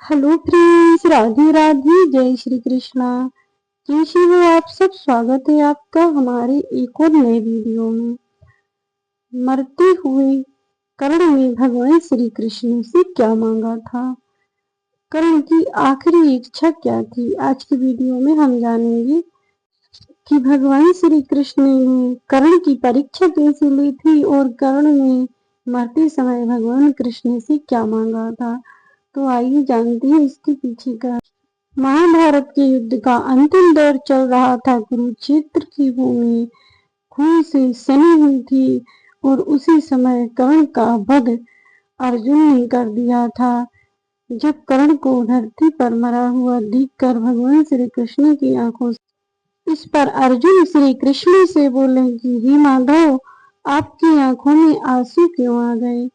Hello friends, Radhe Radhe, जय श्री कृष्णा। कैसे हो आप सब? स्वागत है आपका हमारे एक और नए वीडियो में। मरते हुए कर्ण ने भगवान श्री कृष्ण से क्या मांगा था? कर्ण की आखिरी इच्छा क्या थी? आज की वीडियो में हम जानेंगे कि भगवान श्री कृष्ण ने कर्ण की परीक्षा कैसे ली थी और कर्ण ने मरते समय भगवान कृष्ण से क्या मांगा था। तो आइए जानते हैं इसके पीछे का। महाभारत के युद्ध का अंतिम दौर चल रहा था। कुरुक्षेत्र की भूमि खून से सनी हुई थी और उसी समय कर्ण का वध अर्जुन ने कर दिया था। जब कर्ण को धरती पर मरा हुआ देखकर भगवान श्री कृष्ण की आंखों से इस पर अर्जुन श्री कृष्ण से बोले कि हे माधव, आपकी आंखों में आंसू क्यों आ गए?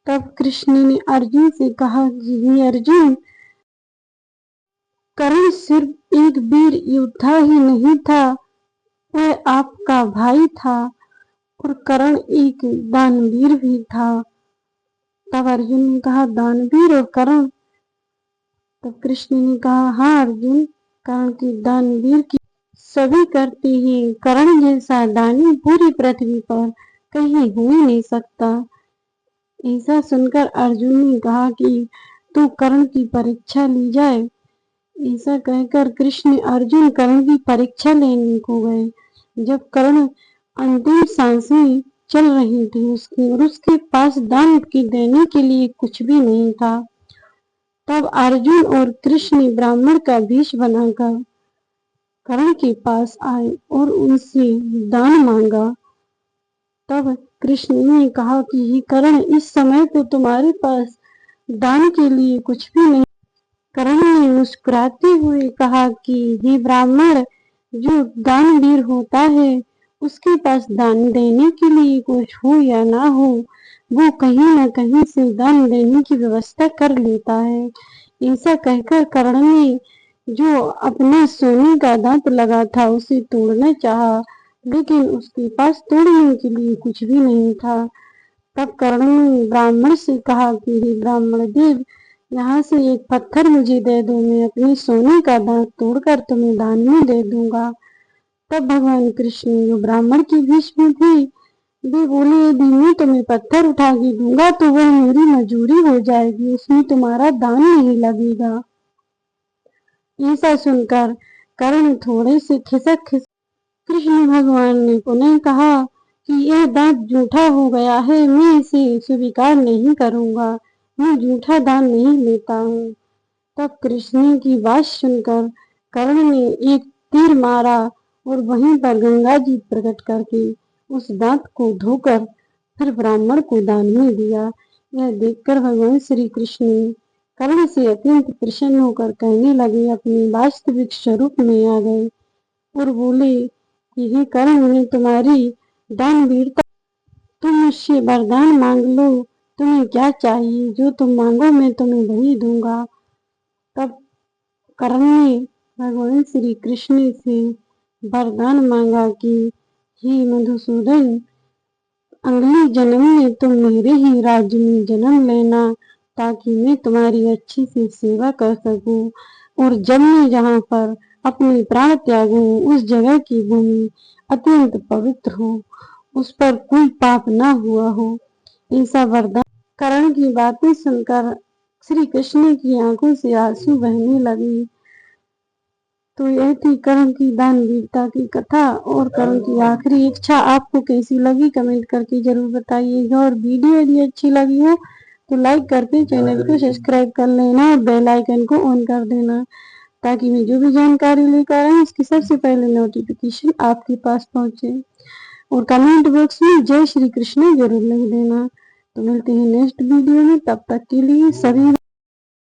तब कृष्ण ने अर्जुन से कहा कि हे अर्जुन, कर्ण सिर्फ एक वीर योद्धा ही नहीं था, वह आपका भाई था और कर्ण एक दानवीर भी था। तब अर्जुन ने कहा, दानवीर और कर्ण? तब कृष्ण ने कहा, हाँ अर्जुन, कर्ण की दानवीर की सभी करते हैं। कर्ण जैसा दानी पूरी पृथ्वी पर कहीं हो ही नहीं सकता। ऐसा सुनकर अर्जुन ने कहा कि तो कर्ण की परीक्षा ली जाए। ऐसा कहकर कृष्ण अर्जुन कर्ण की परीक्षा लेने को गए। जब कर्ण अंतिम सांसें चल रही थी उसकी और उसके पास दान की देने के लिए कुछ भी नहीं था, तब अर्जुन और कृष्ण ब्राह्मण का वेश बनाकर कर्ण के पास आए और उनसे दान मांगा। तब कृष्ण ने कहा कि हे कर्ण, इस समय तो तुम्हारे पास दान के लिए कुछ भी नहीं। कर्ण ने मुस्कुराते हुए कहा कि हे ब्राह्मण, जो दानवीर होता है उसके पास दान देने के लिए कुछ हो या ना हो, वो कहीं न कहीं से दान देने की व्यवस्था कर लेता है। ऐसा कहकर कर्ण ने जो अपना सोने का दांत लगा था उसे तोड़ना चाहा, लेकिन उसके पास तोड़ने के लिए कुछ भी नहीं था। तब कर्ण ने ब्राह्मण से कहा कि हे ब्राह्मण देव, यहाँ से एक पत्थर मुझे दे दो, मैं अपने सोने का दांत तोड़कर तुम्हें दान में दे दूंगा। तब भगवान कृष्ण जो ब्राह्मण की वेश में थे वे बोले, यदि मैं तुम्हें पत्थर उठा के दूंगा तो वह मेरी मजूरी हो जाएगी, उसमें तुम्हारा दान नहीं लगेगा। ऐसा सुनकर कर्ण थोड़े से खिसक कृष्ण भगवान ने पुनः कहा कि यह दांत जूठा हो गया है, मैं इसे स्वीकार नहीं करूंगा, मैं जूठा दान नहीं लेता हूँ। तब कृष्ण की बात सुनकर कर्ण ने एक तीर मारा और वहीं पर गंगा जी प्रकट करके उस दांत को धोकर फिर ब्राह्मण को दान में दिया। यह देखकर भगवान श्री कृष्ण कर्ण से अत्यंत प्रसन्न होकर कहने लगे, अपने वास्तविक स्वरूप में आ गए और बोले कि हे कर्ण, मैं तुम्हारी दानवीरता, तुम मुझसे वरदान मांग लो, तुम्हें क्या चाहिए? जो तुम मांगो मैं तुम्हें वही दूंगा। तब कर्ण ने भगवान श्री कृष्ण से वरदान मांगा कि हे मधुसूदन, अगले जन्म में तुम मेरे ही राज्य में जन्म लेना, ताकि मैं तुम्हारी अच्छी से सेवा कर सकूं और जब मैं जहाँ पर अपने प्राण त्यागूं उस जगह की भूमि अत्यंत पवित्र हो, उस पर कोई पाप न हुआ हो। ऐसा वरदान। कर्ण की बातें सुनकर श्री कृष्ण की आंखों से आंसू बहने लगे। तो यह थी कर्ण की दानवीरता की कथा और कर्ण की आखिरी इच्छा। आपको कैसी लगी कमेंट करके जरूर बताइएगा और वीडियो यदि अच्छी लगी हो तो लाइक करके चैनल को सब्सक्राइब कर लेना और बेल आइकन को ऑन कर देना, ताकि मैं जो भी जानकारी लेकर आऊँ उसकी सबसे पहले नोटिफिकेशन आपके पास पहुंचे। और कमेंट बॉक्स में जय श्री कृष्ण जरूर लिख देना। तो मिलते हैं नेक्स्ट वीडियो में, तब तक के लिए सभी